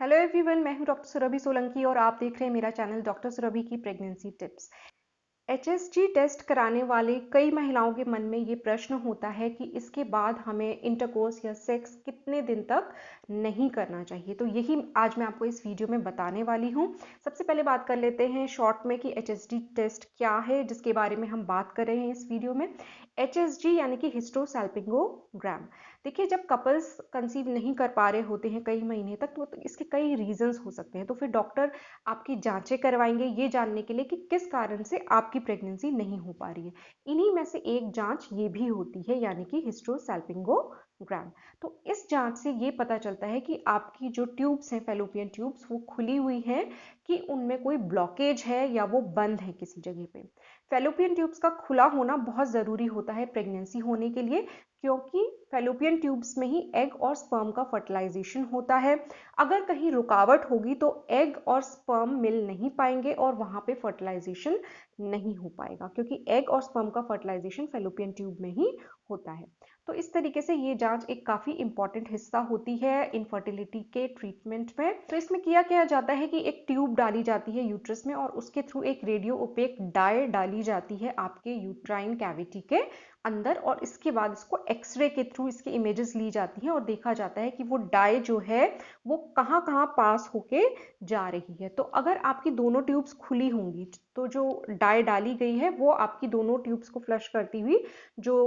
Hello everyone, मैं हूं doctor Surabhi Solanki और आप देख रहे हैं मेरा चैनल डॉक्टर सुरभि की प्रेगनेंसी टिप्स। एचएसजी टेस्ट कराने वाले कई महिलाओं के मन में ये प्रश्न होता है कि इसके बाद हमें इंटरकोर्स या सेक्स कितने दिन तक नहीं करना चाहिए। तो यही आज मैं आपको इस वीडियो में बताने वाली हूँ। सबसे पहले बात कर लेते हैं शॉर्ट में कि एचएसजी टेस्ट क्या है, जिसके बारे में हम बात कर रहे हैं इस वीडियो में। एचएसजी यानी कि हिस्टोसैल्पिंगोग्राम। देखिए, जब कपल्स कंसीव नहीं कर पा रहे होते हैं कई महीने तक, तो इसके कई रीजंस हो सकते हैं। तो फिर डॉक्टर आपकी जांचें करवाएंगे ये जानने के लिए कि किस कारण से आपकी प्रेगनेंसी नहीं हो पा रही है। इन्हीं में से एक जांच ये भी होती है, यानी कि हिस्टोसैल्पिंगोग्राम। तो इस जांच से ये पता चलता है कि आपकी जो ट्यूब्स हैं, फैलोपियन ट्यूब्स, वो खुली हुई हैं कि उनमें कोई ब्लॉकेज है या वो बंद है किसी जगह पे। फैलोपियन ट्यूब्स का खुला होना बहुत ज़रूरी होता है प्रेगनेंसी होने के लिए, क्योंकि फैलोपियन ट्यूब्स में ही एग और स्पर्म का फर्टिलाइजेशन होता है। अगर कहीं रुकावट होगी तो एग और स्पर्म मिल नहीं पाएंगे और वहां पे फर्टिलाइजेशन नहीं हो पाएगा, क्योंकि एग और स्पर्म का फर्टिलाइजेशन फैलोपियन ट्यूब में ही होता है। तो इस तरीके से ये जांच एक काफी इंपॉर्टेंट हिस्सा होती है इनफर्टिलिटी के ट्रीटमेंट में। तो इसमें किया क्या जाता है कि एक ट्यूब डाली जाती है यूट्रस में और उसके थ्रू एक रेडियो ओपेक डाई डाली जाती है आपके यूट्राइन कैविटी के अंदर, और इसके बाद इसको एक्सरे के थ्रू इसकी इमेजेस ली जाती हैं और देखा जाता है कि वो डाई जो है वो कहाँ कहाँ पास होके जा रही है। तो अगर आपकी दोनों ट्यूब्स खुली होंगी तो जो डाई डाली गई है वो आपकी दोनों ट्यूब्स को फ्लश करती हुई जो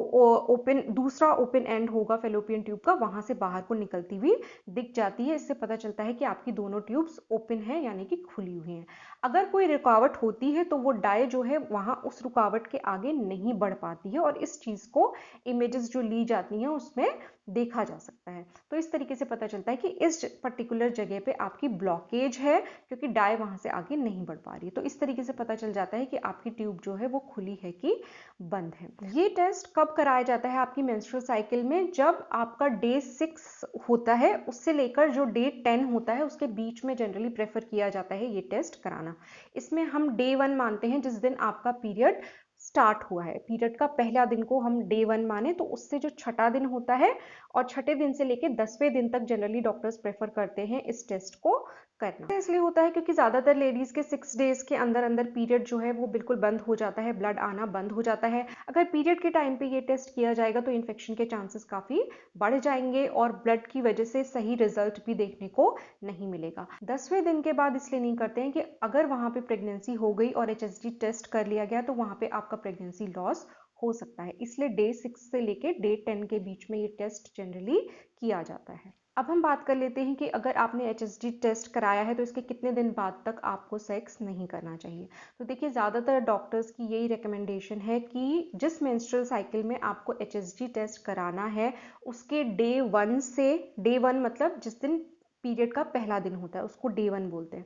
ओपन दूसरा ओपन एंड होगा फेलोपियन ट्यूब का, वहां से बाहर को निकलती हुई दिख जाती है। इससे पता चलता है कि आपकी दोनों ट्यूब्स ओपन है, यानी कि खुली हुई हैं। अगर कोई रुकावट होती है तो वो डाई जो है वहां उस रुकावट के आगे नहीं बढ़ पाती है, और इस चीज को इमेजेस जो ली जाती हैं उसमें देखा जा सकता है। तो इस तरीके से पता चलता है कि इस पर्टिकुलर जगह पे आपकी ब्लॉकेज है, क्योंकि डाई वहां से आगे नहीं बढ़ पा रही है। तो इस तरीके से पता चल जाता है कि आपकी ट्यूब जो है वो खुली है कि बंद है। ये टेस्ट कब कराया जाता है आपकी मेंस्ट्रुअल साइकिल में? जब आपका डे 6 होता है उससे लेकर जो डे 10 होता है उसके बीच में जनरली प्रेफर किया जाता है ये टेस्ट कराना। इसमें हम डे 1 मानते हैं, जिस दिन आपका पीरियड स्टार्ट हुआ है। पीरियड का पहला दिन को हम डे 1 माने, तो उससे जो छठा दिन होता है और छठे दिन से लेकर 10वें दिन तक जनरली डॉक्टर्स प्रेफर करते हैं इस टेस्ट को करना। इसलिए होता है क्योंकि ज्यादातर लेडीज के 6 डेज के अंदर अंदर पीरियड जो है वो बिल्कुल बंद हो जाता है, ब्लड आना बंद हो जाता है। अगर पीरियड के टाइम पे ये टेस्ट किया जाएगा तो इन्फेक्शन के चांसेस काफी बढ़ जाएंगे और ब्लड की वजह से सही रिजल्ट भी देखने को नहीं मिलेगा। 10वें दिन के बाद इसलिए नहीं करते हैं कि अगर वहां पे प्रेगनेंसी हो गई और एचएसजी टेस्ट कर लिया गया तो वहां पे आपका प्रेगनेंसी लॉस हो सकता है। इसलिए डे 6 से लेके डे 10 के बीच में ये टेस्ट जनरली किया जाता है। अब हम बात कर लेते हैं कि अगर आपने एचएसजी टेस्ट कराया है तो इसके कितने दिन बाद तक आपको सेक्स नहीं करना चाहिए। तो देखिए, ज़्यादातर डॉक्टर्स की यही रिकमेंडेशन है कि जिस मेंस्ट्रुअल साइकिल में आपको एचएसजी टेस्ट कराना है उसके डे 1 मतलब जिस दिन पीरियड का पहला दिन होता है उसको डे 1 बोलते हैं।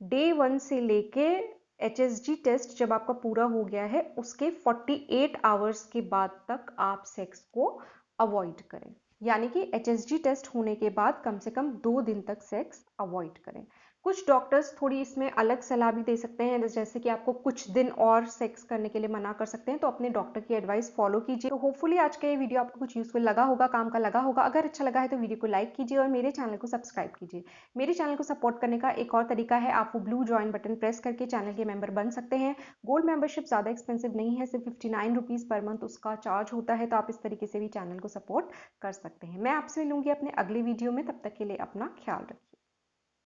डे 1 से लेके एचएसजी टेस्ट जब आपका पूरा हो गया है उसके 48 आवर्स के बाद तक आप सेक्स को अवॉइड करें। यानी कि एचएसजी टेस्ट होने के बाद कम से कम 2 दिन तक सेक्स अवॉइड करें। कुछ डॉक्टर्स थोड़ी इसमें अलग सलाह भी दे सकते हैं, जैसे कि आपको कुछ दिन और सेक्स करने के लिए मना कर सकते हैं, तो अपने डॉक्टर की एडवाइस फॉलो कीजिए। तो होपफुली आज का ये वीडियो आपको कुछ यूजफुल लगा होगा, काम का लगा होगा। अगर अच्छा लगा है तो वीडियो को लाइक कीजिए और मेरे चैनल को सब्सक्राइब कीजिए। मेरे चैनल को सपोर्ट करने का एक और तरीका है, आप वो ब्लू ज्वाइन बटन प्रेस करके चैनल के मेंबर बन सकते हैं। गोल्ड मेंबरशिप ज़्यादा एक्सपेंसिव नहीं है, सिर्फ 59 रुपीज़ पर मंथ उसका चार्ज होता है। तो आप इस तरीके से भी चैनल को सपोर्ट कर सकते हैं। मैं आपसे मिलूंगी अपने अगले वीडियो में, तब तक के लिए अपना ख्याल रखिए।